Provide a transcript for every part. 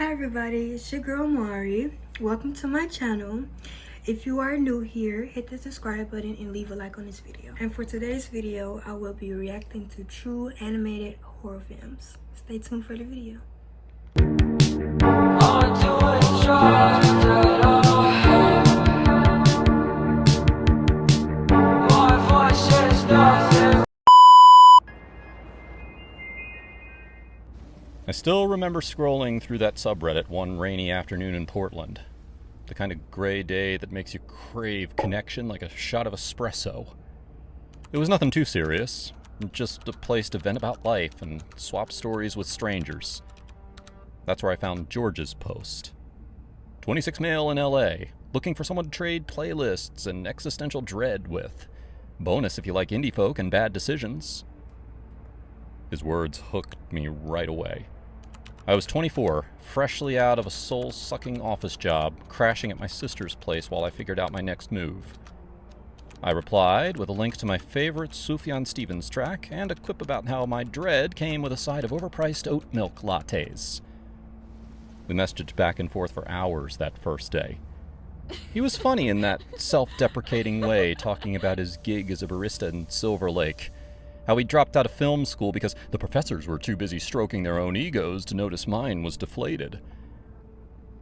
Hi everybody, it's your girl Mari. Welcome to my channel. If you are new here, hit the subscribe button and leave a like on this video. And for today's video, I will be reacting to true animated horror films. Stay tuned for the video. I still remember scrolling through that subreddit one rainy afternoon in Portland. The kind of gray day that makes you crave connection like a shot of espresso. It was nothing too serious, just a place to vent about life and swap stories with strangers. That's where I found George's post. 26 male in LA, looking for someone to trade playlists and existential dread with. Bonus if you like indie folk and bad decisions. His words hooked me right away. I was 24, freshly out of a soul-sucking office job, crashing at my sister's place while I figured out my next move. I replied with a link to my favorite Sufjan Stevens track and a quip about how my dread came with a side of overpriced oat milk lattes. We messaged back and forth for hours that first day. He was funny in that self-deprecating way, talking about his gig as a barista in Silver Lake. How he dropped out of film school because the professors were too busy stroking their own egos to notice mine was deflated.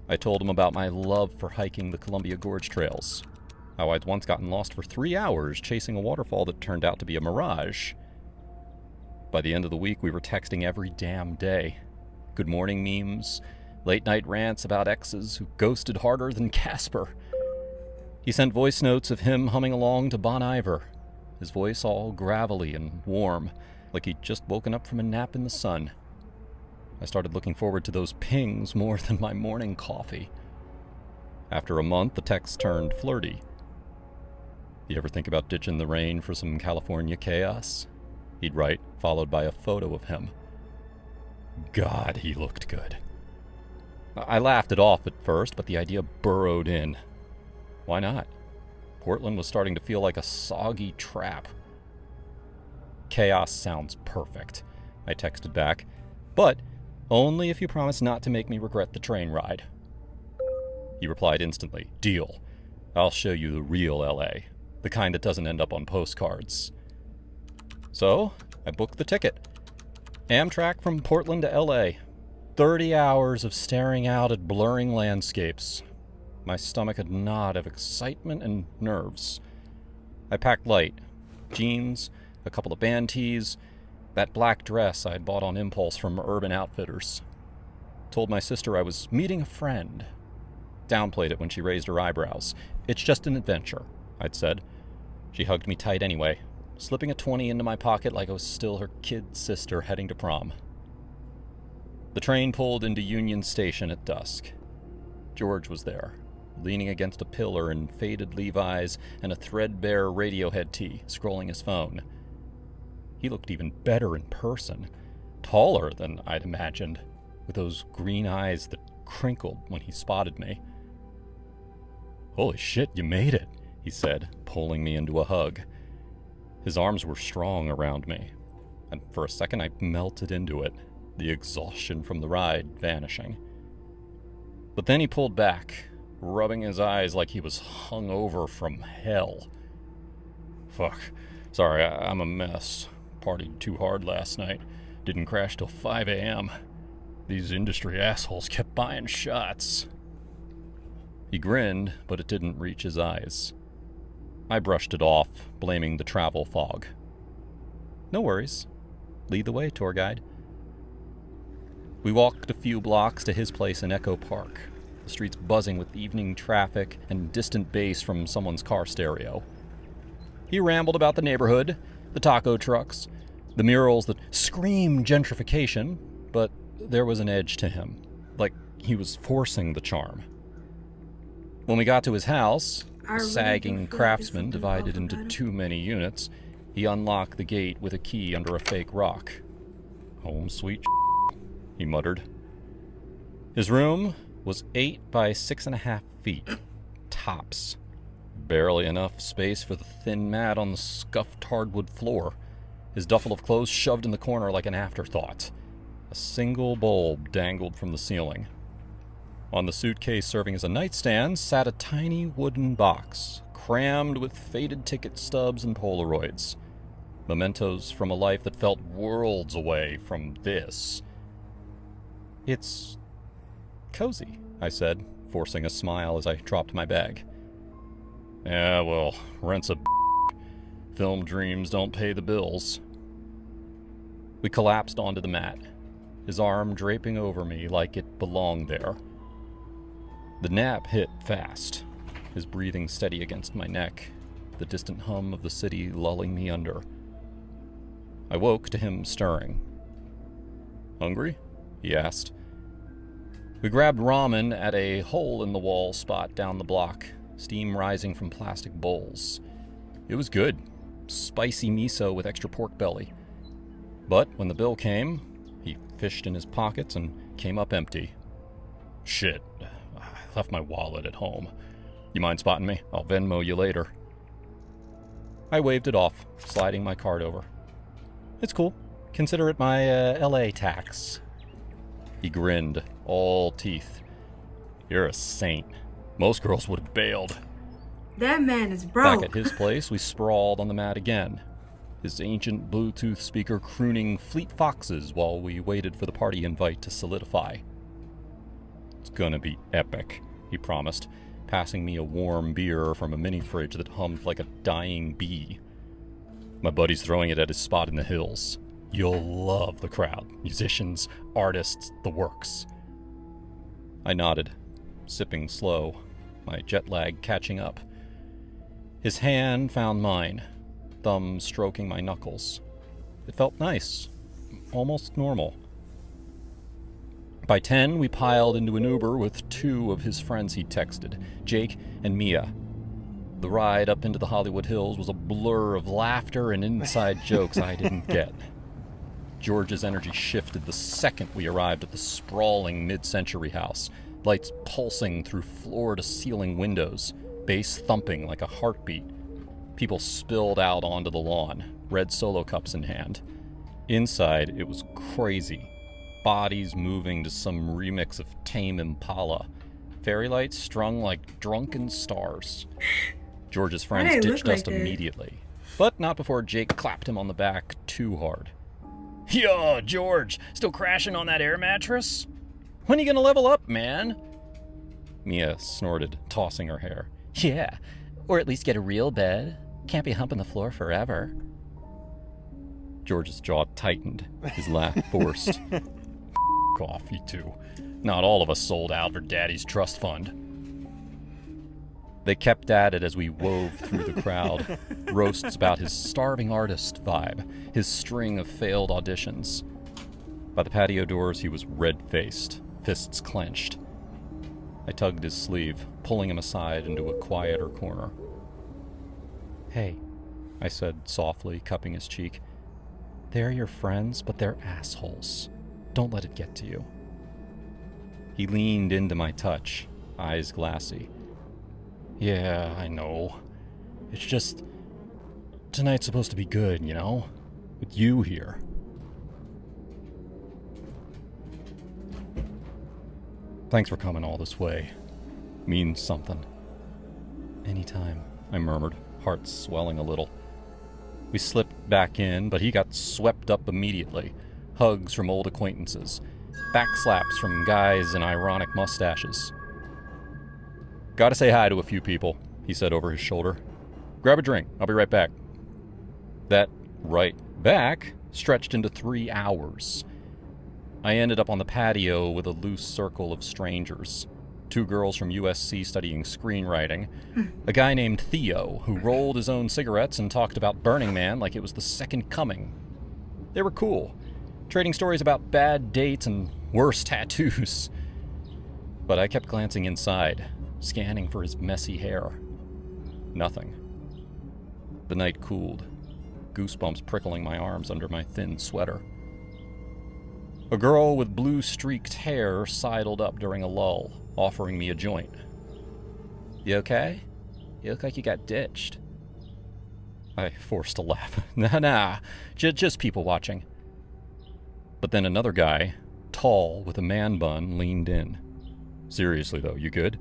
I told him about my love for hiking the Columbia Gorge trails. How I'd once gotten lost for 3 hours chasing a waterfall that turned out to be a mirage. By the end of the week, we were texting every damn day. Good morning memes, late-night rants about exes who ghosted harder than Casper. He sent voice notes of him humming along to Bon Iver. His voice all gravelly and warm, like he'd just woken up from a nap in the sun. I started looking forward to those pings more than my morning coffee. After a month, the text turned flirty. You ever think about ditching the rain for some California chaos? He'd write, followed by a photo of him. God, he looked good. I laughed it off at first, but the idea burrowed in. Why not? Portland was starting to feel like a soggy trap. Chaos sounds perfect, I texted back, but only if you promise not to make me regret the train ride. He replied instantly, deal. I'll show you the real LA, the kind that doesn't end up on postcards. So, I booked the ticket. Amtrak from Portland to LA. 30 hours of staring out at blurring landscapes. My stomach had gnawed of excitement and nerves. I packed light. Jeans, a couple of band tees, that black dress I'd bought on impulse from Urban Outfitters. Told my sister I was meeting a friend. Downplayed it when she raised her eyebrows. It's just an adventure, I'd said. She hugged me tight anyway, slipping a 20 into my pocket like I was still her kid sister heading to prom. The train pulled into Union Station at dusk. George was there, leaning against a pillar in faded Levi's and a threadbare Radiohead tee, scrolling his phone. He looked even better in person, taller than I'd imagined, with those green eyes that crinkled when he spotted me. Holy shit, you made it, he said, pulling me into a hug. His arms were strong around me, and for a second I melted into it, the exhaustion from the ride vanishing. But then he pulled back, rubbing his eyes like he was hungover from hell. Fuck. Sorry, I'm a mess. Partied too hard last night. Didn't crash till 5 a.m. These industry assholes kept buying shots. He grinned, but it didn't reach his eyes. I brushed it off, blaming the travel fog. No worries. Lead the way, tour guide. We walked a few blocks to his place in Echo Park. The streets buzzing with evening traffic and distant bass from someone's car stereo. He rambled about the neighborhood, the taco trucks, the murals that scream gentrification, but there was an edge to him, like he was forcing the charm. When we got to his house, a sagging craftsman divided into too many units, he unlocked the gate with a key under a fake rock. Home sweet he muttered. His room was 8 by 6.5 feet, tops. Barely enough space for the thin mat on the scuffed hardwood floor. His duffel of clothes shoved in the corner like an afterthought. A single bulb dangled from the ceiling. On the suitcase serving as a nightstand sat a tiny wooden box, crammed with faded ticket stubs and Polaroids. Mementos from a life that felt worlds away from this. "It's cozy," I said, forcing a smile as I dropped my bag. "Yeah, well, rent's a film dreams don't pay the bills." We collapsed onto the mat, his arm draping over me like it belonged there. The nap hit fast, his breathing steady against my neck, the distant hum of the city lulling me under. I woke to him stirring. "Hungry?" he asked. We grabbed ramen at a hole-in-the-wall spot down the block, steam rising from plastic bowls. It was good, spicy miso with extra pork belly. But when the bill came, he fished in his pockets and came up empty. "Shit, I left my wallet at home. You mind spotting me? I'll Venmo you later." I waved it off, sliding my card over. "It's cool. Consider it my LA tax." He grinned, all teeth. "You're a saint. Most girls would have bailed." That man is broke. Back at his place, we sprawled on the mat again, his ancient Bluetooth speaker crooning Fleet Foxes while we waited for the party invite to solidify. "It's gonna be epic," he promised, passing me a warm beer from a mini fridge that hummed like a dying bee. "My buddy's throwing it at his spot in the hills. You'll love the crowd. Musicians, artists, the works." I nodded, sipping slow, my jet lag catching up. His hand found mine, thumb stroking my knuckles. It felt nice, almost normal. By 10, we piled into an Uber with two of his friends he'd texted, Jake and Mia. The ride up into the Hollywood Hills was a blur of laughter and inside jokes I didn't get. George's energy shifted the second we arrived at the sprawling mid-century house, lights pulsing through floor-to-ceiling windows, bass thumping like a heartbeat. People spilled out onto the lawn, red Solo cups in hand. Inside, it was crazy. Bodies moving to some remix of Tame Impala. Fairy lights strung like drunken stars. George's friends ditched us immediately, but not before Jake clapped him on the back too hard. "Yo, George, still crashing on that air mattress? When are you gonna level up, man?" Mia snorted, tossing her hair. "Yeah, or at least get a real bed. Can't be humping the floor forever." George's jaw tightened, his laugh forced. "Off, you two. Not all of us sold out for Daddy's trust fund." They kept at it as we wove through the crowd, roasts about his starving artist vibe, his string of failed auditions. By the patio doors, he was red-faced, fists clenched. I tugged his sleeve, pulling him aside into a quieter corner. "Hey," I said softly, cupping his cheek. "They're your friends, but they're assholes. Don't let it get to you." He leaned into my touch, eyes glassy. "Yeah, I know. It's just, tonight's supposed to be good, you know? With you here." "Thanks for coming all this way. Means something." "Anytime," I murmured, heart swelling a little. We slipped back in, but he got swept up immediately. Hugs from old acquaintances. Backslaps from guys in ironic mustaches. "Gotta say hi to a few people," he said over his shoulder. "Grab a drink. I'll be right back." That right back stretched into 3 hours. I ended up on the patio with a loose circle of strangers. 2 girls from USC studying screenwriting. A guy named Theo, who rolled his own cigarettes and talked about Burning Man like it was the second coming. They were cool, trading stories about bad dates and worse tattoos. But I kept glancing inside, scanning for his messy hair. Nothing. The night cooled, goosebumps prickling my arms under my thin sweater. A girl with blue-streaked hair sidled up during a lull, offering me a joint. "You okay? You look like you got ditched." I forced a laugh. Nah, just people watching. But then another guy, tall with a man bun, leaned in. Seriously though, you good?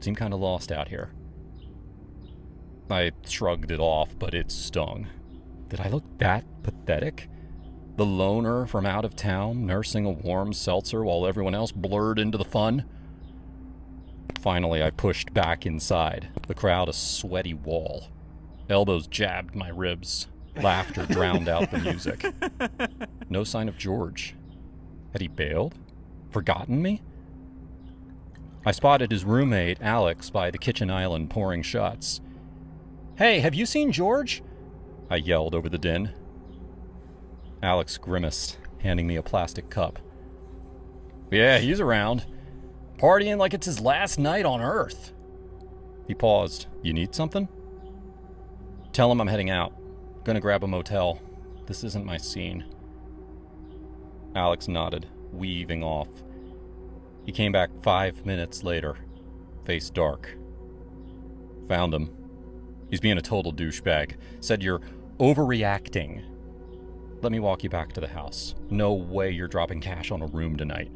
Seem kinda lost out here. I shrugged it off, but it stung. Did I look that pathetic? The loner from out of town, nursing a warm seltzer while everyone else blurred into the fun? Finally, I pushed back inside, the crowd a sweaty wall. Elbows jabbed my ribs. Laughter drowned out the music. No sign of George. Had he bailed? Forgotten me? I spotted his roommate, Alex, by the kitchen island pouring shots. "Hey, have you seen George?" I yelled over the din. Alex grimaced, handing me a plastic cup. "Yeah, he's around. Partying like it's his last night on Earth." He paused. "You need something?" "Tell him I'm heading out. Gonna grab a motel. This isn't my scene." Alex nodded, weaving off. He came back 5 minutes later, face dark. "Found him. He's being a total douchebag. Said you're overreacting. Let me walk you back to the house. No way you're dropping cash on a room tonight."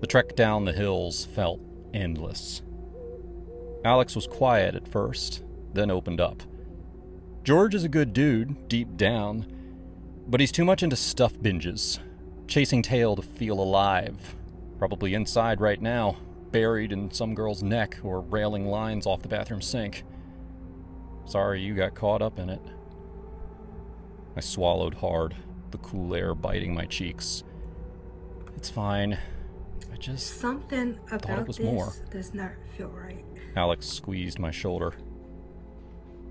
The trek down the hills felt endless. Alex was quiet at first, then opened up. George is a good dude, deep down, but he's too much into stuff binges, chasing tail to feel alive, probably inside right now, buried in some girl's neck or railing lines off the bathroom sink. Sorry you got caught up in it. I swallowed hard, the cool air biting my cheeks. It's fine. I just Something thought about it was this more. does not feel right. Alex squeezed my shoulder.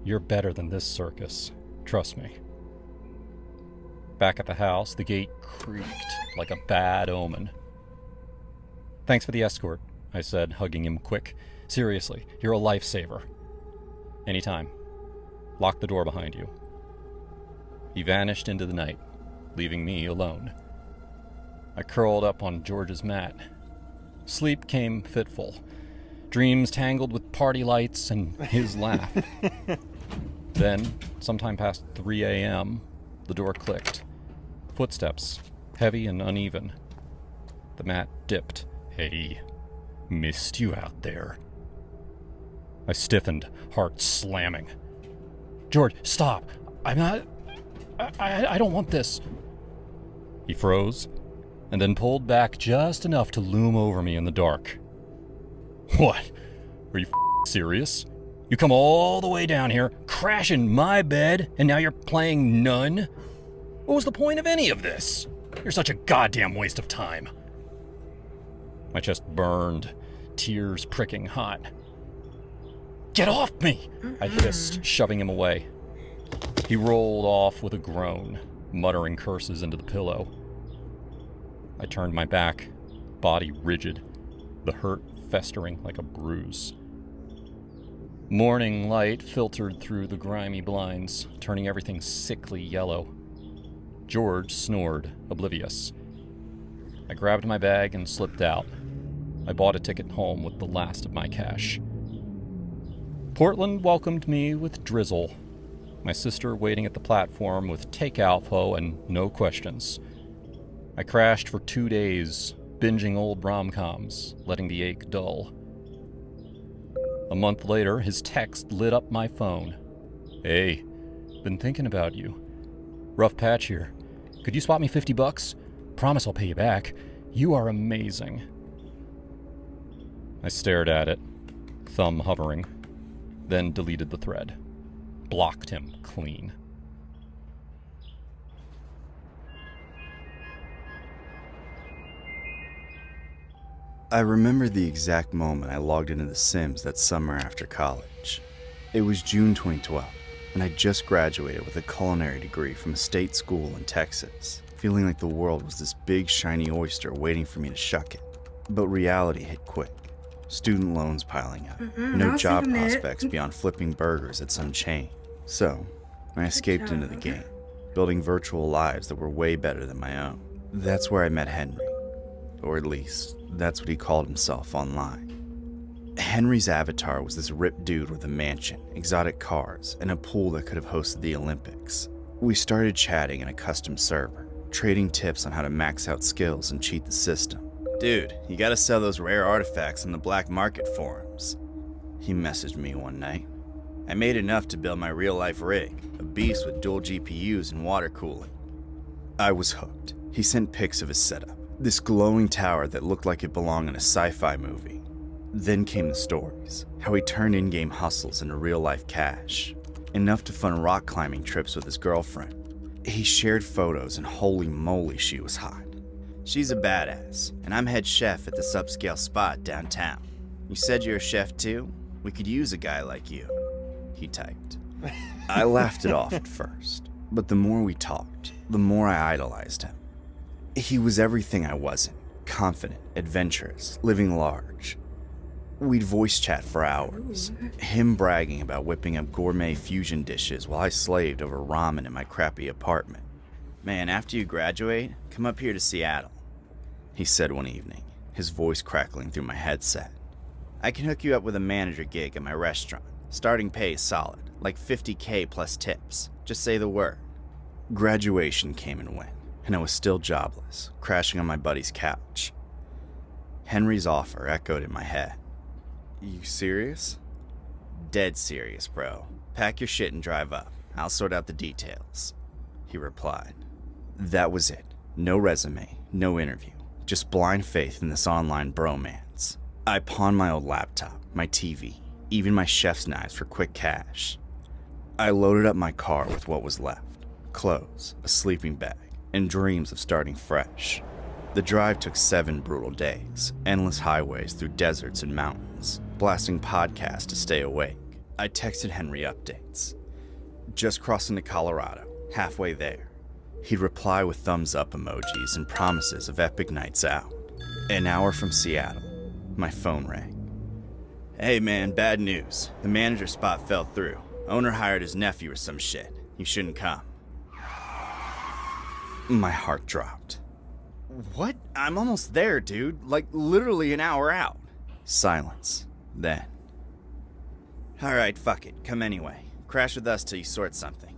"You're better than this circus. Trust me." Back at the house, the gate creaked like a bad omen. "Thanks for the escort," I said, hugging him quick. "Seriously, you're a lifesaver." "Anytime. Lock the door behind you." He vanished into the night, leaving me alone. I curled up on George's mat. Sleep came fitful. Dreams tangled with party lights and his laugh. Then, sometime past 3 a.m., the door clicked. Footsteps, heavy and uneven. The mat dipped. "Hey, missed you out there." I stiffened, heart slamming. "George, stop! I'm not... I don't want this." He froze, and then pulled back just enough to loom over me in the dark. "What? Are you serious? You come all the way down here, crash in my bed, and now you're playing nun? What was the point of any of this? You're such a goddamn waste of time." My chest burned, tears pricking hot. "Get off me!" I hissed, shoving him away. He rolled off with a groan, muttering curses into the pillow. I turned my back, body rigid, the hurt festering like a bruise. Morning light filtered through the grimy blinds, turning everything sickly yellow. George snored, oblivious. I grabbed my bag and slipped out. I bought a ticket home with the last of my cash. Portland welcomed me with drizzle. My sister waiting at the platform with takeout pho and no questions. I crashed for 2 days, binging old rom-coms, letting the ache dull. A month later, his text lit up my phone. "Hey, been thinking about you. Rough patch here. Could you swap me $50? Promise I'll pay you back. You are amazing." I stared at it, thumb hovering, then deleted the thread. Blocked him clean. I remember the exact moment I logged into The Sims that summer after college. It was June 2012, and I just graduated with a culinary degree from a state school in Texas, feeling like the world was this big shiny oyster waiting for me to shuck it. But reality hit quick. Student loans piling up, no job prospects beyond flipping burgers at some chain. So, I escaped into the game, building virtual lives that were way better than my own. That's where I met Henry. Or at least, that's what he called himself online. Henry's avatar was this ripped dude with a mansion, exotic cars, and a pool that could have hosted the Olympics. We started chatting in a custom server, trading tips on how to max out skills and cheat the system. Dude, you gotta sell those rare artifacts on the black market forums. He messaged me one night. I made enough to build my real-life rig, a beast with dual GPUs and water cooling. I was hooked. He sent pics of his setup, this glowing tower that looked like it belonged in a sci-fi movie. Then came the stories, how he turned in-game hustles into real-life cash, enough to fund rock climbing trips with his girlfriend. He shared photos, and holy moly, she was hot. She's a badass, and I'm head chef at this upscale spot downtown. You said you're a chef too? We could use a guy like you, he typed. I laughed it off at first, but the more we talked, the more I idolized him. He was everything I wasn't: confident, adventurous, living large. We'd voice chat for hours, him bragging about whipping up gourmet fusion dishes while I slaved over ramen in my crappy apartment. Man, after you graduate, come up here to Seattle, he said one evening, his voice crackling through my headset. I can hook you up with a manager gig at my restaurant. Starting pay is solid, like $50K plus tips. Just say the word. Graduation came and went, and I was still jobless, crashing on my buddy's couch. Henry's offer echoed in my head. You serious? Dead serious, bro. Pack your shit and drive up. I'll sort out the details, he replied. That was it. No resume, no interview. Just blind faith in this online bromance. I pawned my old laptop, my TV, even my chef's knives for quick cash. I loaded up my car with what was left: clothes, a sleeping bag, and dreams of starting fresh. The drive took 7 brutal days, endless highways through deserts and mountains, blasting podcasts to stay awake. I texted Henry updates. Just crossing to Colorado, halfway there. He'd reply with thumbs up emojis and promises of epic nights out. An hour from Seattle, my phone rang. Hey man, bad news. The manager spot fell through. Owner hired his nephew or some shit. You shouldn't come. My heart dropped. What? I'm almost there, dude. Like literally an hour out. Silence. Then. Alright, fuck it. Come anyway. Crash with us till you sort something.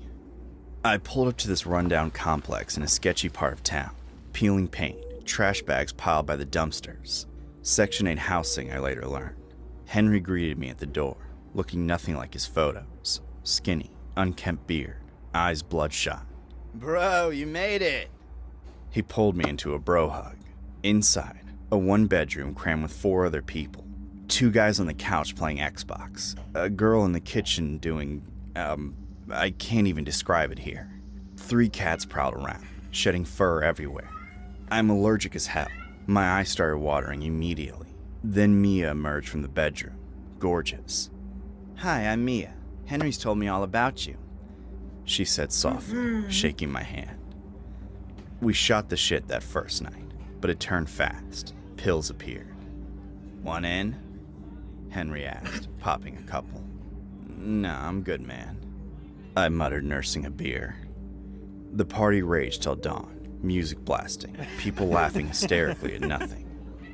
I pulled up to this rundown complex in a sketchy part of town. Peeling paint, trash bags piled by the dumpsters. Section 8 housing, I later learned. Henry greeted me at the door, looking nothing like his photos. Skinny, unkempt beard, eyes bloodshot. Bro, you made it! He pulled me into a bro hug. Inside, a 1-bedroom crammed with 4 other people. 2 guys on the couch playing Xbox. A girl in the kitchen doing, I can't even describe it here. 3 cats prowled around, shedding fur everywhere. I'm allergic as hell. My eyes started watering immediately. Then Mia emerged from the bedroom, gorgeous. Hi, I'm Mia. Henry's told me all about you, she said softly, shaking my hand. We shot the shit that first night, but it turned fast. Pills appeared. Want in? Henry asked, popping a couple. Nah, I'm good, man, I muttered, nursing a beer. The party raged till dawn, music blasting, people laughing hysterically at nothing.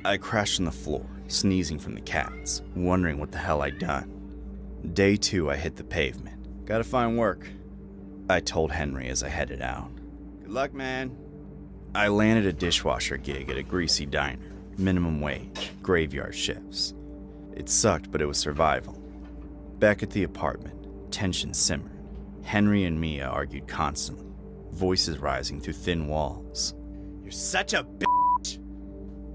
I crashed on the floor, sneezing from the cats, wondering what the hell I'd done. Day 2, I hit the pavement. Gotta find work, I told Henry as I headed out. Good luck, man. I landed a dishwasher gig at a greasy diner, minimum wage, graveyard shifts. It sucked, but it was survival. Back at the apartment, tension simmered. Henry and Mia argued constantly, voices rising through thin walls. You're such a bitch!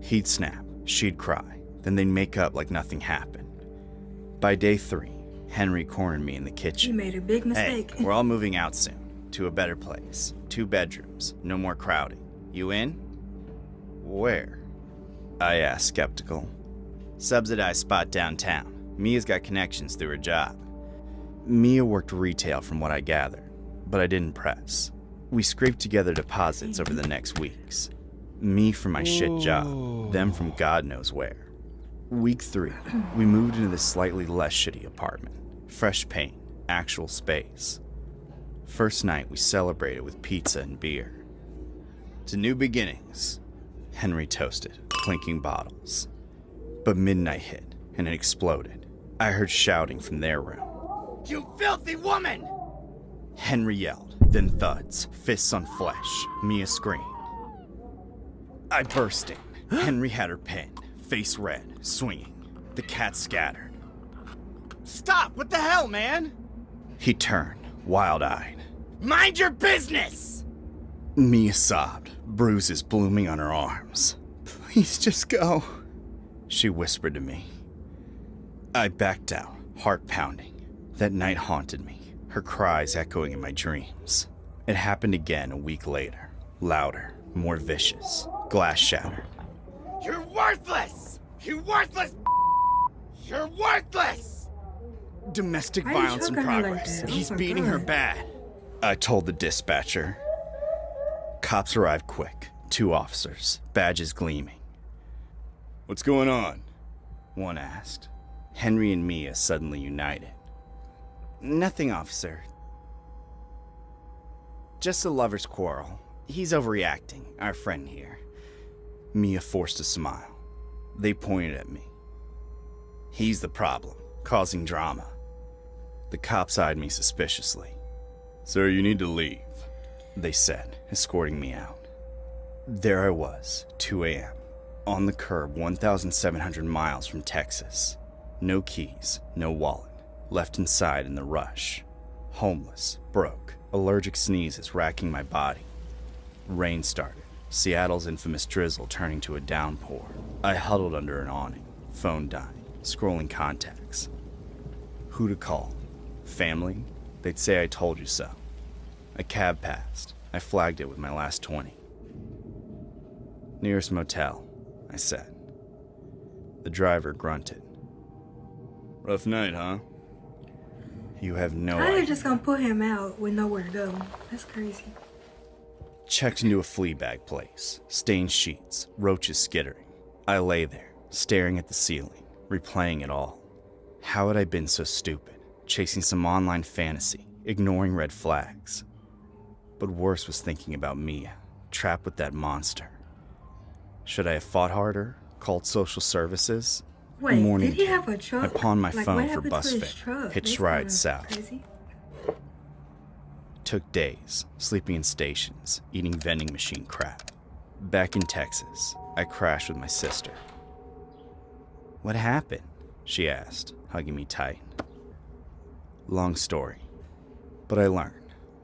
He'd snap, she'd cry, then they'd make up like nothing happened. By day 3, Henry cornered me in the kitchen. You made a big mistake. Hey, we're all moving out soon, to a better place. 2 bedrooms, no more crowding. You in? Where? I asked, skeptical. Subsidized spot downtown. Mia's got connections through her job. Mia worked retail from what I gathered, but I didn't press. We scraped together deposits over the next weeks. Me from my shit job, them from God knows where. Week 3, we moved into this slightly less shitty apartment. Fresh paint, actual space. First night, we celebrated with pizza and beer. To new beginnings, Henry toasted, clinking bottles. But midnight hit, and it exploded. I heard shouting from their room. You filthy woman! Henry yelled, then thuds, fists on flesh. Mia screamed. I burst in, Henry had her pinned, face red, swinging. The cat scattered. Stop! What the hell, man? He turned, wild-eyed. Mind your business! Mia sobbed, bruises blooming on her arms. Please just go, she whispered to me. I backed out, heart pounding. That night haunted me, her cries echoing in my dreams. It happened again a week later, louder, more vicious, glass shattered. You're worthless! You worthless! You're worthless! Domestic Why are you violence in choking her like progress. that? Oh He's my beating her God. bad. I told the dispatcher. Cops arrived quick. 2 officers, badges gleaming. What's going on? One asked. Henry and Mia suddenly united. Nothing, officer. Just a lover's quarrel. He's overreacting, our friend here. Mia forced a smile. They pointed at me. He's the problem, causing drama. The cops eyed me suspiciously. Sir, you need to leave, they said, escorting me out. There I was, 2 a.m., on the curb 1,700 miles from Texas. No keys, no wallet, left inside in the rush. Homeless, broke, allergic sneezes racking my body. Rain started, Seattle's infamous drizzle turning to a downpour. I huddled under an awning, phone dying, scrolling contacts. Who to call? Family? They'd say I told you so. A cab passed. I flagged it with my last 20. Nearest motel, I said. The driver grunted. Rough night, huh? You have no How are they idea. just gonna put him out with nowhere to go? That's crazy. Checked into a flea bag place, stained sheets, roaches skittering. I lay there, staring at the ceiling, replaying it all. How had I been so stupid, chasing some online fantasy, ignoring red flags? But worse was thinking about Mia, trapped with that monster. Should I have fought harder, called social services? Wait, Morning did he came. have a truck? I pawned my Like, phone what for happened bus to his fare, truck? hitched That's rides kinda south. Crazy. Took days, sleeping in stations, eating vending machine crap. Back in Texas, I crashed with my sister. What happened? She asked, hugging me tight. Long story, but I learned.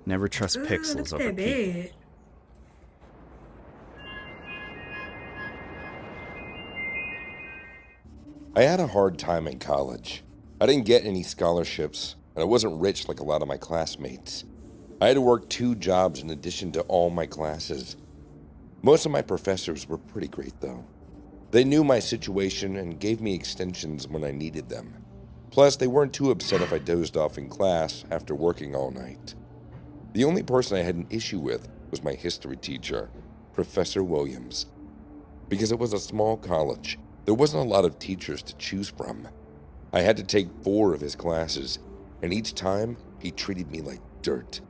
Never trust Ooh, pixels look at over that people. bed. I had a hard time in college. I didn't get any scholarships, and I wasn't rich like a lot of my classmates. I had to work 2 jobs in addition to all my classes. Most of my professors were pretty great, though. They knew my situation and gave me extensions when I needed them. Plus, they weren't too upset if I dozed off in class after working all night. The only person I had an issue with was my history teacher, Professor Williams. Because it was a small college, there wasn't a lot of teachers to choose from. I had to take 4 of his classes, and each time he treated me like dirt.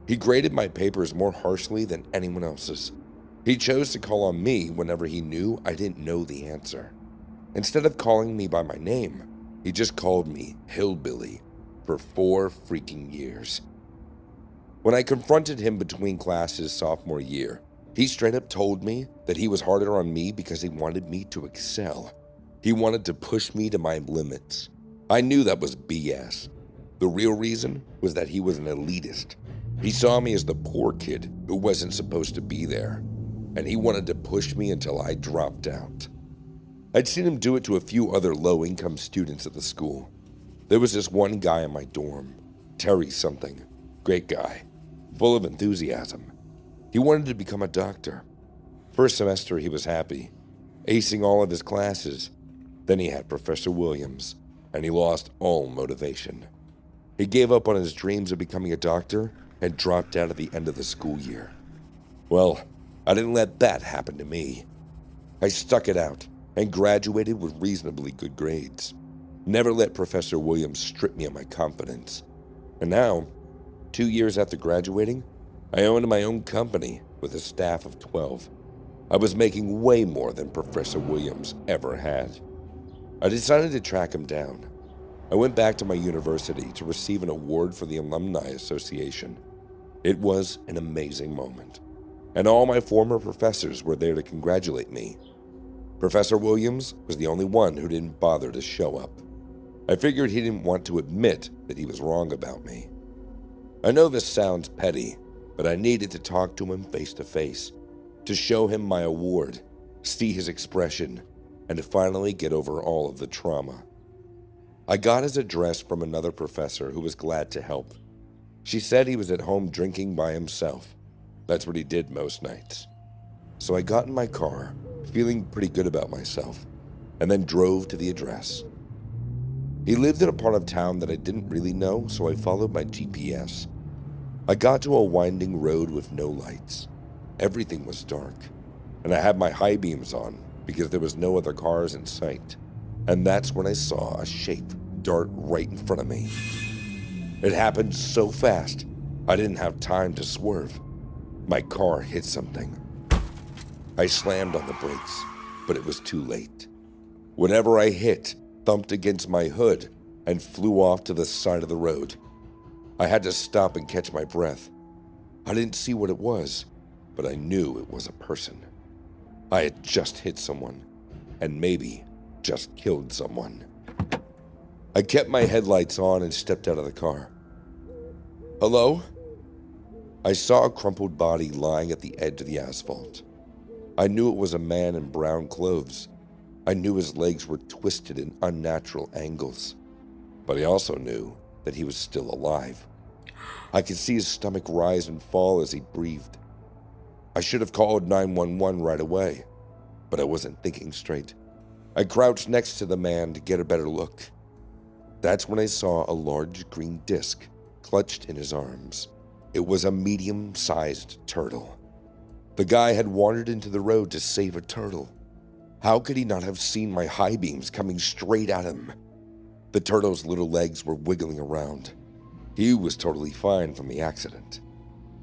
He graded my papers more harshly than anyone else's. He chose to call on me whenever he knew I didn't know the answer. Instead of calling me by my name, he just called me Hillbilly for 4 freaking years. When I confronted him between classes sophomore year, he straight up told me that he was harder on me because he wanted me to excel. He wanted to push me to my limits. I knew that was BS. The real reason was that he was an elitist. He saw me as the poor kid who wasn't supposed to be there, and he wanted to push me until I dropped out. I'd seen him do it to a few other low-income students at the school. There was this one guy in my dorm, Terry something, great guy, full of enthusiasm. He wanted to become a doctor. First semester he was happy, acing all of his classes. Then he had Professor Williams, and he lost all motivation. He gave up on his dreams of becoming a doctor and dropped out at the end of the school year. Well, I didn't let that happen to me. I stuck it out and graduated with reasonably good grades. Never let Professor Williams strip me of my confidence. And now, 2 years after graduating, I owned my own company with a staff of 12. I was making way more than Professor Williams ever had. I decided to track him down. I went back to my university to receive an award for the Alumni Association. It was an amazing moment, and all my former professors were there to congratulate me. Professor Williams was the only one who didn't bother to show up. I figured he didn't want to admit that he was wrong about me. I know this sounds petty, but I needed to talk to him face to face, to show him my award, see his expression, and to finally get over all of the trauma. I got his address from another professor who was glad to help. She said he was at home drinking by himself. That's what he did most nights. So I got in my car, feeling pretty good about myself, and then drove to the address. He lived in a part of town that I didn't really know, so I followed my GPS. I got to a winding road with no lights. Everything was dark, and I had my high beams on because there was no other cars in sight. And that's when I saw a shape dart right in front of me. It happened so fast, I didn't have time to swerve. My car hit something. I slammed on the brakes, but it was too late. Whatever I hit thumped against my hood and flew off to the side of the road. I had to stop and catch my breath. I didn't see what it was, but I knew it was a person. I had just hit someone, and maybe just killed someone. I kept my headlights on and stepped out of the car. Hello? I saw a crumpled body lying at the edge of the asphalt. I knew it was a man in brown clothes. I knew his legs were twisted in unnatural angles. But I also knew that he was still alive. I could see his stomach rise and fall as he breathed. I should have called 911 right away, but I wasn't thinking straight. I crouched next to the man to get a better look. That's when I saw a large green disc clutched in his arms. It was a medium-sized turtle. The guy had wandered into the road to save a turtle. How could he not have seen my high beams coming straight at him? The turtle's little legs were wiggling around. He was totally fine from the accident.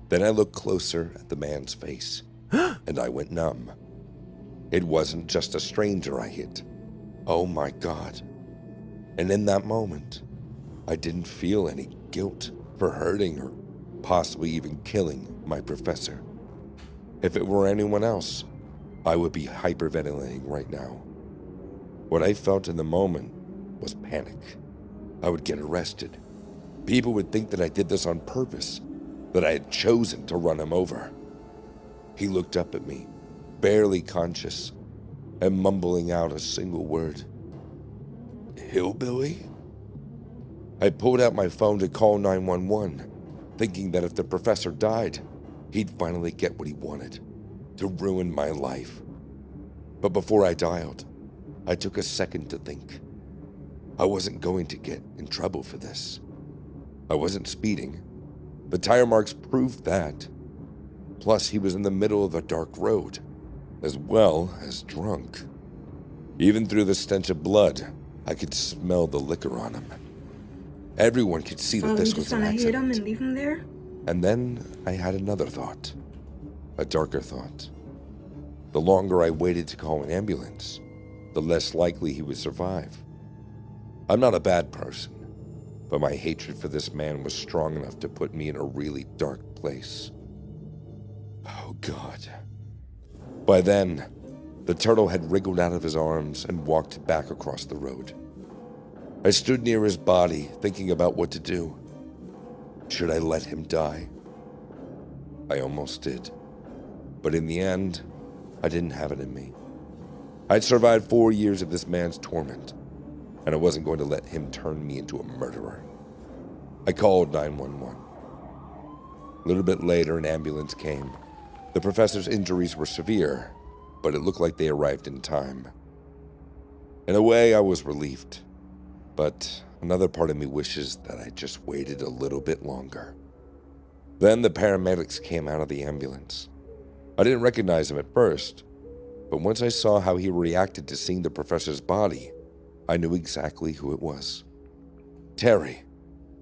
Then I looked closer at the man's face, and I went numb. It wasn't just a stranger I hit. Oh my God. And in that moment, I didn't feel any guilt for hurting or possibly even killing my professor. If it were anyone else, I would be hyperventilating right now. What I felt in the moment was panic. I would get arrested. People would think that I did this on purpose, that I had chosen to run him over. He looked up at me, barely conscious, and mumbling out a single word. Hillbilly? I pulled out my phone to call 911, thinking that if the professor died, he'd finally get what he wanted, to ruin my life. But before I dialed, I took a second to think. I wasn't going to get in trouble for this. I wasn't speeding. The tire marks proved that. Plus, he was in the middle of a dark road, as well as drunk. Even through the stench of blood, I could smell the liquor on him. Everyone could see that this was an accident. So you just want to hit him and leave him there? And then I had another thought, a darker thought. The longer I waited to call an ambulance, the less likely he would survive. I'm not a bad person, but my hatred for this man was strong enough to put me in a really dark place. Oh God. By then, the turtle had wriggled out of his arms and walked back across the road. I stood near his body, thinking about what to do. Should I let him die? I almost did. But in the end, I didn't have it in me. I'd survived 4 years of this man's torment, and I wasn't going to let him turn me into a murderer. I called 911. A little bit later, an ambulance came. The professor's injuries were severe, but it looked like they arrived in time. In a way, I was relieved, but another part of me wishes that I just waited a little bit longer. Then the paramedics came out of the ambulance. I didn't recognize him at first, but once I saw how he reacted to seeing the professor's body, I knew exactly who it was. Terry,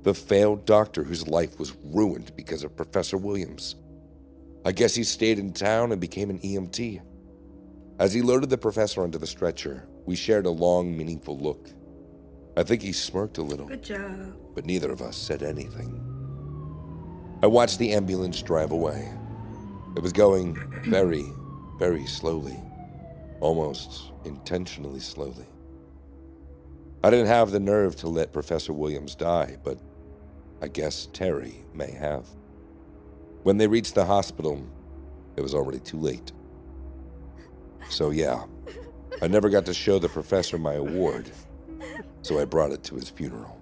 the failed doctor whose life was ruined because of Professor Williams. I guess he stayed in town and became an EMT. As he loaded the professor onto the stretcher, we shared a long, meaningful look. I think he smirked a little. Good job. But neither of us said anything. I watched the ambulance drive away. It was going very, very slowly. almost intentionally slowly. I didn't have the nerve to let Professor Williams die, but I guess Terry may have. When they reached the hospital, it was already too late. So yeah, I never got to show the professor my award, so I brought it to his funeral.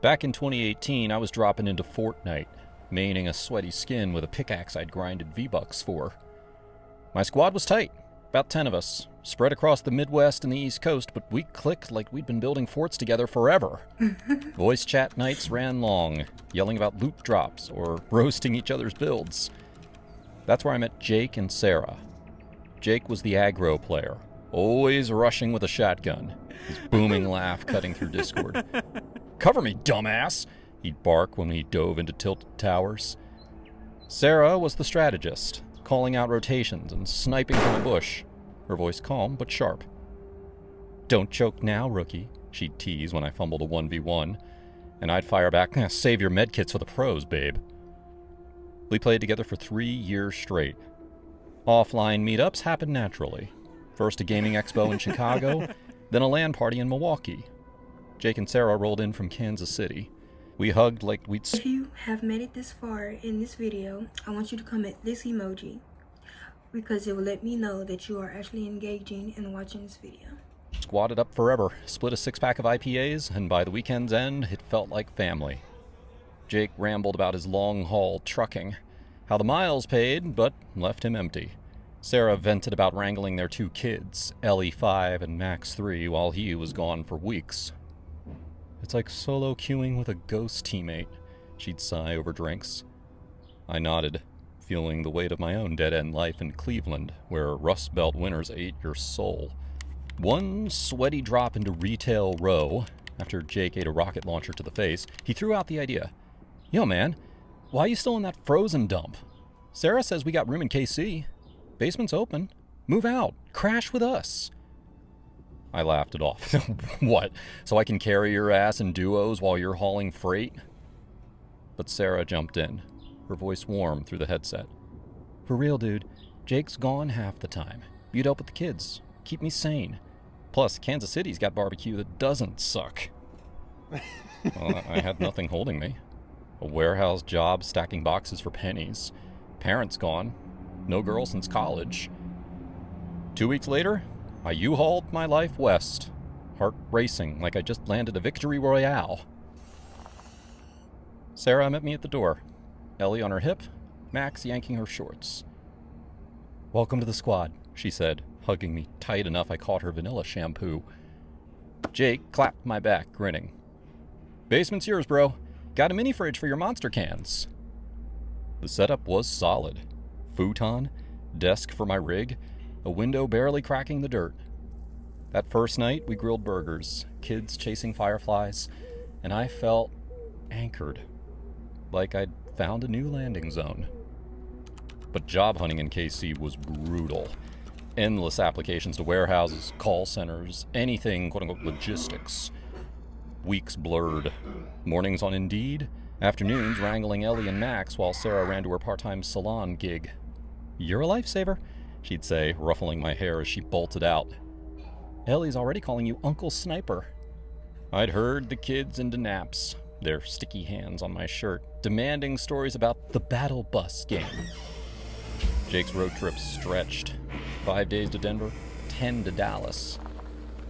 Back in 2018, I was dropping into Fortnite, maining a sweaty skin with a pickaxe I'd grinded V-Bucks for. My squad was tight, about 10 of us, spread across the Midwest and the East Coast, but we clicked like we'd been building forts together forever. Voice chat nights ran long, yelling about loot drops or roasting each other's builds. That's where I met Jake and Sarah. Jake was the aggro player, always rushing with a shotgun, his booming laugh cutting through Discord. "Cover me, dumbass!" he'd bark when we dove into tilted towers. Sarah was the strategist, calling out rotations and sniping from a bush, her voice calm but sharp. "Don't choke now, rookie," she'd tease when I fumbled a 1v1, and I'd fire back, "Save your medkits for the pros, babe." We played together for 3 years straight. Offline meetups happened naturally. First a gaming expo in Chicago, then a LAN party in Milwaukee. Jake and Sarah rolled in from Kansas City. We hugged like we'd... If you have made it this far in this video, I want you to comment this emoji, because it will let me know that you are actually engaging and watching this video. Squatted up forever, split a 6-pack of IPAs, and by the weekend's end, it felt like family. Jake rambled about his long-haul trucking, how the miles paid, but left him empty. Sarah vented about wrangling their 2 kids, Ellie 5 and Max 3, while he was gone for weeks. "It's like solo queuing with a ghost teammate," she'd sigh over drinks. I nodded, feeling the weight of my own dead-end life in Cleveland, where Rust Belt winters ate your soul. One sweaty drop into Retail Row, after Jake ate a rocket launcher to the face, he threw out the idea. "Yo, man, why are you still in that frozen dump? Sarah says we got room in KC. Basement's open. Move out. Crash with us." I laughed it off. "What, so I can carry your ass in duos while you're hauling freight?" But Sarah jumped in, her voice warm through the headset. "For real, dude, Jake's gone half the time. You'd help with the kids. Keep me sane. Plus, Kansas City's got barbecue that doesn't suck." Well, I had nothing holding me. A warehouse job stacking boxes for pennies. Parents gone. No girl since college. 2 weeks later, I U-hauled my life west, heart racing like I just landed a victory royale. Sarah met me at the door, Ellie on her hip, Max yanking her shorts. "Welcome to the squad," she said, hugging me tight enough I caught her vanilla shampoo. Jake clapped my back, grinning. "Basement's yours, bro. Got a mini fridge for your monster cans." The setup was solid. Futon, desk for my rig, a window barely cracking the dirt. That first night, we grilled burgers, kids chasing fireflies, and I felt anchored, like I'd found a new landing zone. But job hunting in KC was brutal. Endless applications to warehouses, call centers, anything quote-unquote logistics. Weeks blurred. Mornings on Indeed, afternoons wrangling Ellie and Max while Sarah ran to her part-time salon gig. "You're a lifesaver," she'd say, ruffling my hair as she bolted out. "Ellie's already calling you Uncle Sniper." I'd herd the kids into naps, their sticky hands on my shirt, demanding stories about the Battle Bus game. Jake's road trip stretched. 5 days to Denver, 10 to Dallas.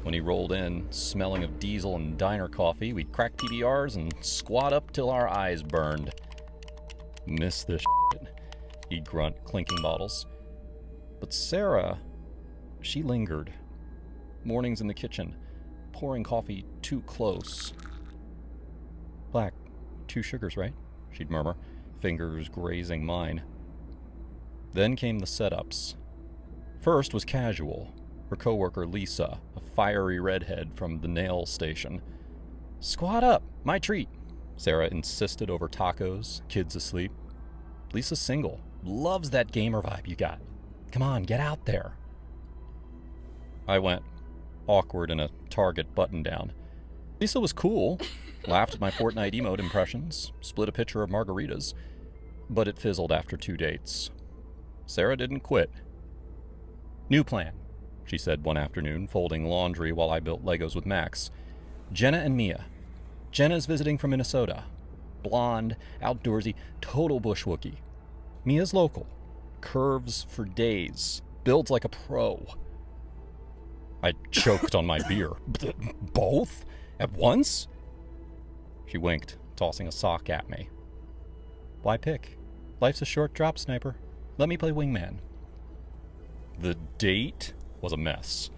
When he rolled in, smelling of diesel and diner coffee, we'd crack PBRs and squat up till our eyes burned. "Miss this shit," he'd grunt, clinking bottles. But Sarah, she lingered. Mornings in the kitchen, pouring coffee too close. "Black, 2 sugars, right?" she'd murmur, fingers grazing mine. Then came the setups. First was casual. Her coworker Lisa, a fiery redhead from the nail station. "Squat up, my treat," Sarah insisted over tacos, kids asleep. Lisa's single, loves that gamer vibe you got. "Come on, get out there." I went, awkward in a Target button-down. Lisa was cool, laughed at my Fortnite emote impressions, split a picture of margaritas. but it fizzled after 2 dates. Sarah didn't quit. "New plan," she said one afternoon, folding laundry while I built Legos with Max. "Jenna and Mia. Jenna's visiting from Minnesota. Blonde, outdoorsy, total bushwookie. Mia's local. Curves for days. Builds like a pro." I choked on my beer. "Both? At once?" She winked, tossing a sock at me. "Why pick? Life's a short drop, sniper. Let me play wingman." The date was a mess.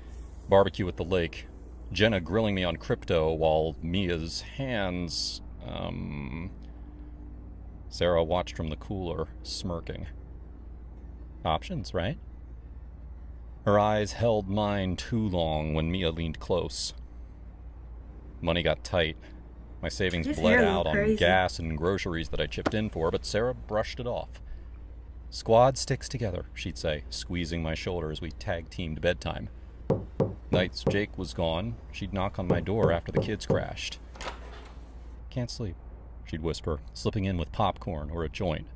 Barbecue at the lake. Jenna grilling me on crypto while Mia's hands... Sarah watched from the cooler, smirking. Options, right? Her eyes held mine too long when Mia leaned close. Money got tight. My savings His bled hair out looked on crazy. gas and groceries that I chipped in for, but Sarah brushed it off. "Squad sticks together," she'd say, squeezing my shoulder as we tag-teamed bedtime. Nights Jake was gone, she'd knock on my door after the kids crashed. "Can't sleep," she'd whisper, slipping in with popcorn or a joint.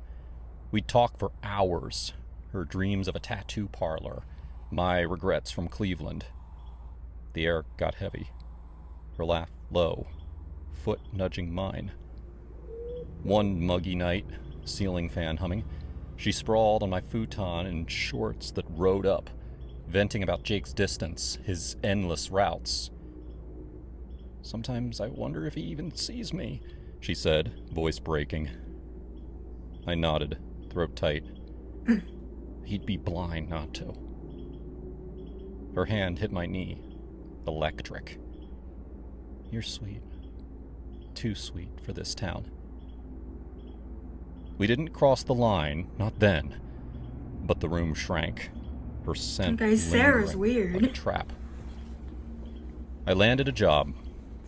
We'd talk for hours, her dreams of a tattoo parlor, my regrets from Cleveland. The air got heavy, her laugh low, foot nudging mine. One muggy night, ceiling fan humming, she sprawled on my futon in shorts that rode up, venting about Jake's distance, his endless routes. "Sometimes I wonder if he even sees me," she said, voice breaking. I nodded, throat tight. He'd be blind not to. Her hand hit my knee. Electric. "You're sweet. Too sweet for this town." We didn't cross the line, not then, but the room shrank. Her scent Okay, Sarah's lingering weird. like a trap. I landed a job.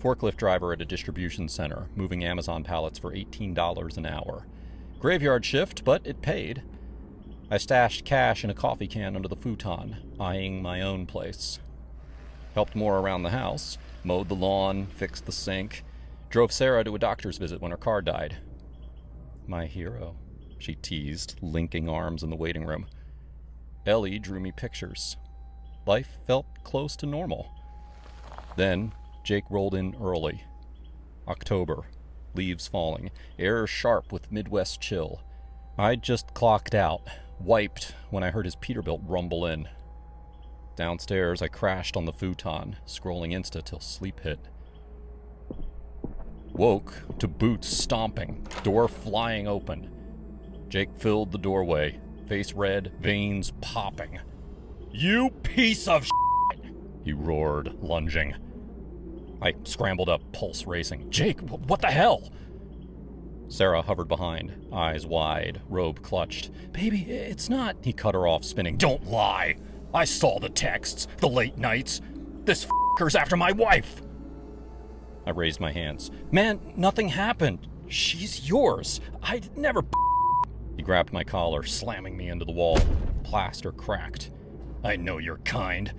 Forklift driver at a distribution center, moving Amazon pallets for $18 an hour. Graveyard shift, but it paid. I stashed cash in a coffee can under the futon, eyeing my own place. Helped more around the house, mowed the lawn, fixed the sink, drove Sarah to a doctor's visit when her car died. "My hero," she teased, linking arms in the waiting room. Ellie drew me pictures. Life felt close to normal. Then Jake rolled in early. October, leaves falling, air sharp with Midwest chill. I'd just clocked out, wiped, when I heard his Peterbilt rumble in. Downstairs, I crashed on the futon, scrolling Insta till sleep hit. Woke to boots stomping, door flying open. Jake filled the doorway, face red, veins popping. "You piece of shit!" he roared, lunging. I scrambled up, pulse racing. "Jake, what the hell?" Sarah hovered behind, eyes wide, robe clutched. "Baby, it's not..." He cut her off, spinning. "Don't lie! I saw the texts, the late nights. This f***er's after my wife!" I raised my hands. "Man, nothing happened. She's yours. I'd never..." He grabbed my collar, slamming me into the wall. Plaster cracked. "I know you're kind.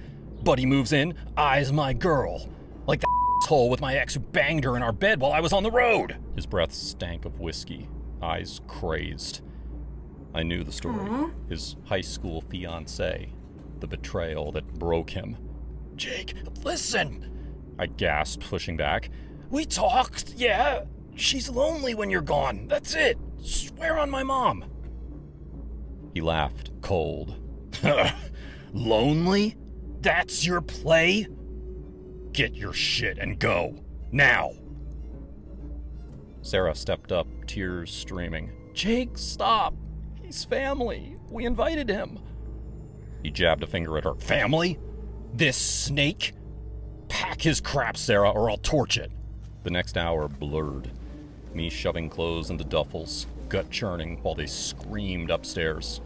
Buddy moves in, eyes my girl. Like that asshole with my ex who banged her in our bed while I was on the road." His breath stank of whiskey, eyes crazed. I knew the story. Aww. His high school fiancée, the betrayal that broke him. "Jake, listen!" I gasped, pushing back. "We talked, yeah. She's lonely when you're gone. That's it. Swear on my mom." He laughed, cold. "Lonely? That's your play? Get your shit and go. Now." Sarah stepped up, tears streaming. "Jake, stop. He's family. We invited him." He jabbed a finger at her. "Family? This snake? Pack his crap, Sarah, or I'll torch it." The next hour blurred. Me shoving clothes into duffels, gut churning while they screamed upstairs.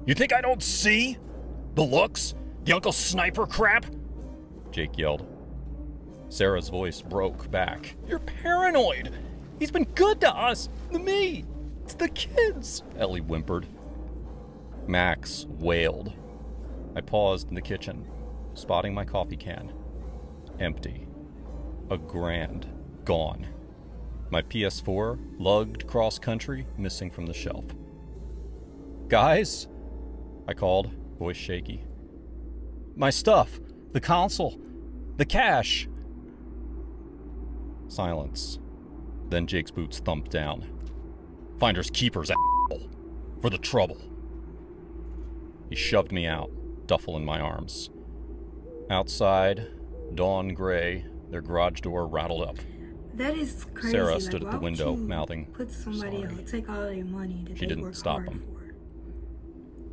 "You think I don't see? The looks? The Uncle Sniper crap?" Jake yelled. Sarah's voice broke back. "You're paranoid. He's been good to us. To me. It's the kids," Ellie whimpered. Max wailed. I paused in the kitchen, spotting my coffee can. Empty. $1,000 gone. My PS4, lugged cross-country, missing from the shelf. "Guys?" I called, voice shaky. "My stuff! The console! The cash!" Silence. Then Jake's boots thumped down. "Finders keepers, a**hole. For the trouble." He shoved me out, duffel in my arms. Outside, dawn gray, their garage door rattled up. That is crazy. Sarah Like, stood at why the would window, you mouthing, put somebody "Sorry." else, take all their money that She they didn't work stop hard him. for?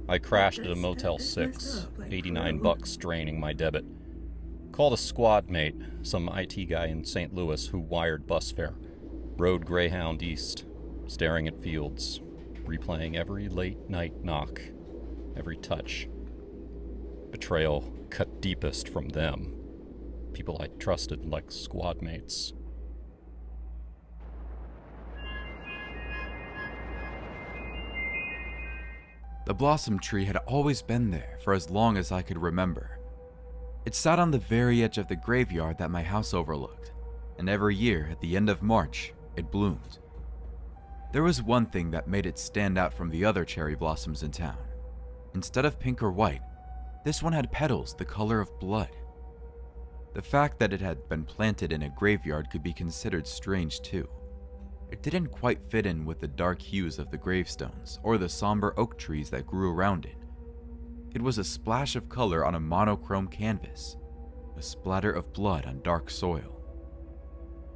I crashed at a That's- Motel that's 6, messed up, like, for $89 draining my debit. Called a squad mate, some IT guy in St. Louis who wired bus fare. Rode Greyhound east, staring at fields, replaying every late night knock, every touch. Betrayal cut deepest from them, people I trusted like squad mates. The blossom tree had always been there for as long as I could remember. It sat on the very edge of the graveyard that my house overlooked, and every year at the end of March, it bloomed. There was one thing that made it stand out from the other cherry blossoms in town. Instead of pink or white, this one had petals the color of blood. The fact that it had been planted in a graveyard could be considered strange too. It didn't quite fit in with the dark hues of the gravestones or the somber oak trees that grew around it. It was a splash of color on a monochrome canvas, a splatter of blood on dark soil.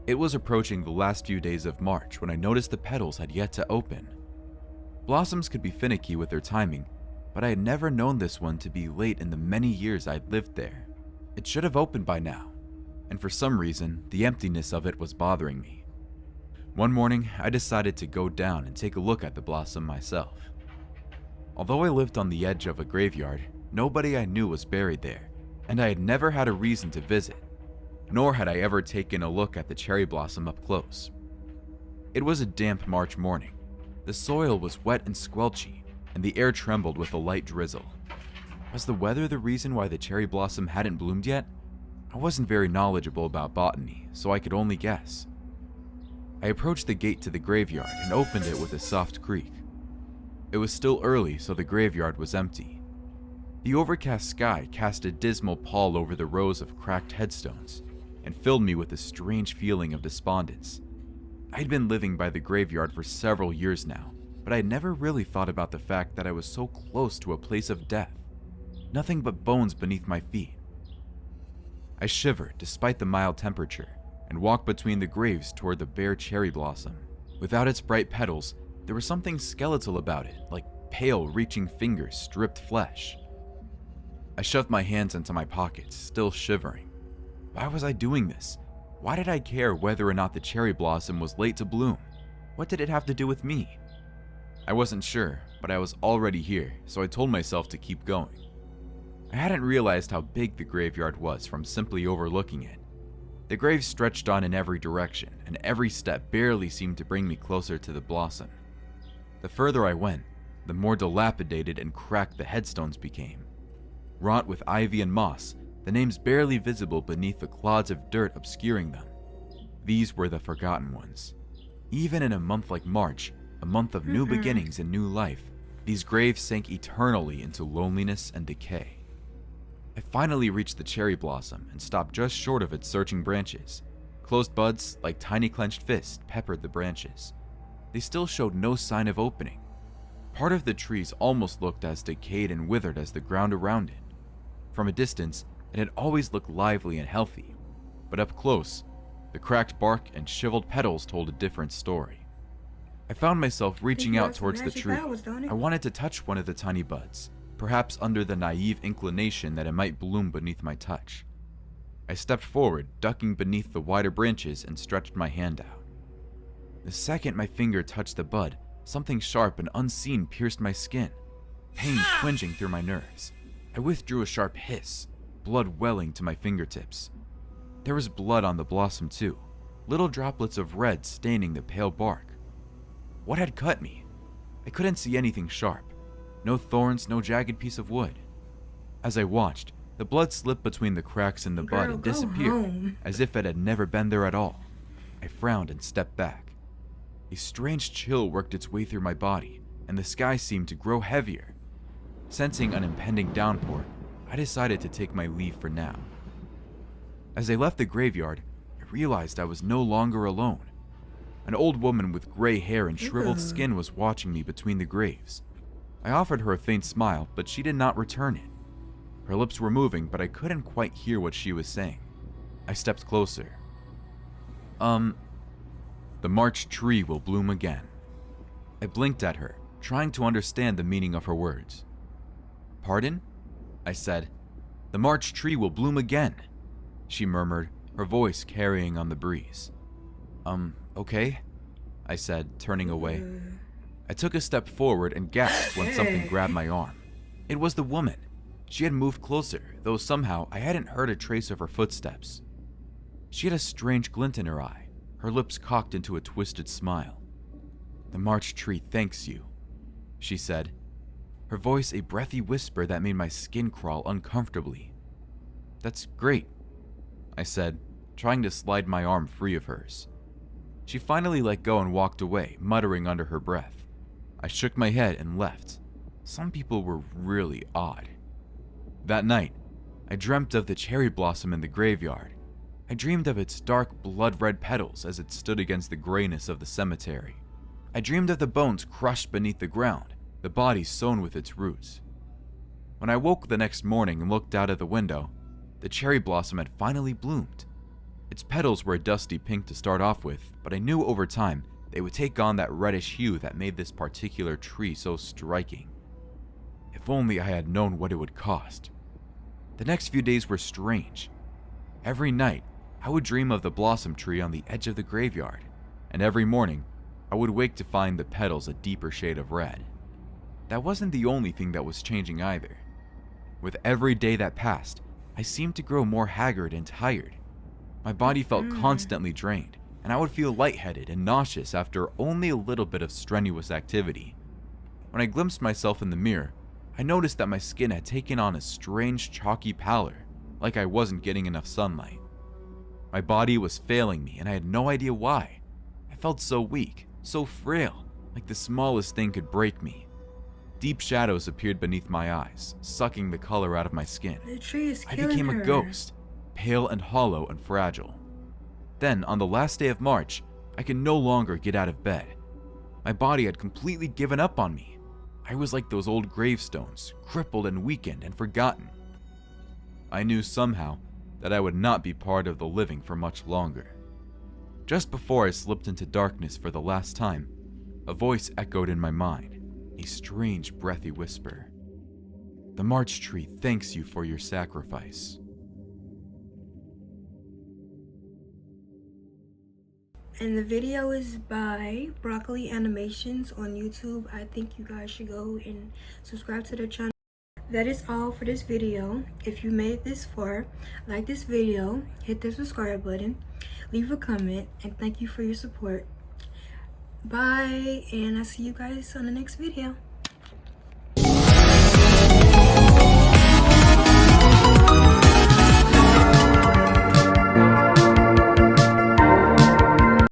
It was approaching the last few days of March when I noticed the petals had yet to open. Blossoms could be finicky with their timing, but I had never known this one to be late in the many years I'd lived there. It should have opened by now, and for some reason, the emptiness of it was bothering me. One morning, I decided to go down and take a look at the blossom myself. Although I lived on the edge of a graveyard, nobody I knew was buried there, and I had never had a reason to visit, nor had I ever taken a look at the cherry blossom up close. It was a damp March morning. The soil was wet and squelchy, and the air trembled with a light drizzle. Was the weather the reason why the cherry blossom hadn't bloomed yet? I wasn't very knowledgeable about botany, so I could only guess. I approached the gate to the graveyard and opened it with a soft creak. It was still early, so the graveyard was empty. The overcast sky cast a dismal pall over the rows of cracked headstones and filled me with a strange feeling of despondence. I'd been living by the graveyard for several years now, but I had never really thought about the fact that I was so close to a place of death. Nothing but bones beneath my feet. I shivered despite the mild temperature and walked between the graves toward the bare cherry blossom. Without its bright petals, there was something skeletal about it, like pale, reaching fingers stripped flesh. I shoved my hands into my pockets, still shivering. Why was I doing this? Why did I care whether or not the cherry blossom was late to bloom? What did it have to do with me? I wasn't sure, but I was already here, so I told myself to keep going. I hadn't realized how big the graveyard was from simply overlooking it. The graves stretched on in every direction, and every step barely seemed to bring me closer to the blossom. The further I went, the more dilapidated and cracked the headstones became. Wrought with ivy and moss, the names barely visible beneath the clods of dirt obscuring them. These were the forgotten ones. Even in a month like March, a month of new beginnings and new life, these graves sank eternally into loneliness and decay. I finally reached the cherry blossom and stopped just short of its searching branches. Closed buds, like tiny clenched fists, peppered the branches. They still showed no sign of opening. Part of the trees almost looked as decayed and withered as the ground around it. From a distance, it had always looked lively and healthy, but up close, the cracked bark and shriveled petals told a different story. I found myself reaching out towards the tree. I wanted to touch one of the tiny buds, perhaps under the naive inclination that it might bloom beneath my touch. I stepped forward, ducking beneath the wider branches, and stretched my hand out. The second my finger touched the bud, something sharp and unseen pierced my skin, pain twinging through my nerves. I withdrew a sharp hiss, blood welling to my fingertips. There was blood on the blossom too, little droplets of red staining the pale bark. What had cut me? I couldn't see anything sharp. No thorns, no jagged piece of wood. As I watched, the blood slipped between the cracks in the bud and disappeared, as if it had never been there at all. I frowned and stepped back. A strange chill worked its way through my body, and the sky seemed to grow heavier. Sensing an impending downpour, I decided to take my leave for now. As I left the graveyard, I realized I was no longer alone. An old woman with gray hair and shriveled skin was watching me between the graves. I offered her a faint smile, but she did not return it. Her lips were moving, but I couldn't quite hear what she was saying. I stepped closer. The March tree will bloom again. I blinked at her, trying to understand the meaning of her words. Pardon? I said. The March tree will bloom again, she murmured, her voice carrying on the breeze. Okay, I said, turning away. I took a step forward and gasped when something grabbed my arm. It was the woman. She had moved closer, though somehow I hadn't heard a trace of her footsteps. She had a strange glint in her eye, her lips cocked into a twisted smile. The March tree thanks you, she said, her voice a breathy whisper that made my skin crawl uncomfortably. That's great, I said, trying to slide my arm free of hers. She finally let go and walked away, muttering under her breath. I shook my head and left. Some people were really odd. That night, I dreamt of the cherry blossom in the graveyard. I dreamed of its dark blood-red petals as it stood against the grayness of the cemetery. I dreamed of the bones crushed beneath the ground, the body sown with its roots. When I woke the next morning and looked out of the window, the cherry blossom had finally bloomed. Its petals were a dusty pink to start off with, but I knew over time they would take on that reddish hue that made this particular tree so striking. If only I had known what it would cost. The next few days were strange. Every night, I would dream of the blossom tree on the edge of the graveyard, and every morning, I would wake to find the petals a deeper shade of red. That wasn't the only thing that was changing either. With every day that passed, I seemed to grow more haggard and tired. My body felt constantly drained, and I would feel lightheaded and nauseous after only a little bit of strenuous activity. When I glimpsed myself in the mirror, I noticed that my skin had taken on a strange chalky pallor, like I wasn't getting enough sunlight. My body was failing me, and I had no idea why. I felt so weak, so frail, like the smallest thing could break me. Deep shadows appeared beneath my eyes, sucking the color out of my skin. The tree is I killing became her. a ghost, pale and hollow and fragile. Then, on the last day of March, I could no longer get out of bed. My body had completely given up on me. I was like those old gravestones, crippled and weakened and forgotten. I knew somehow that I would not be part of the living for much longer. Just before I slipped into darkness for the last time, a voice echoed in my mind, a strange breathy whisper. The March tree thanks you for your sacrifice. And the video is by Broccoli Animations on YouTube. I think you guys should go and subscribe to their channel. That is all for this video. If you made it this far, like this video, hit the subscribe button, leave a comment, and thank you for your support. Bye, and I'll see you guys on the next video.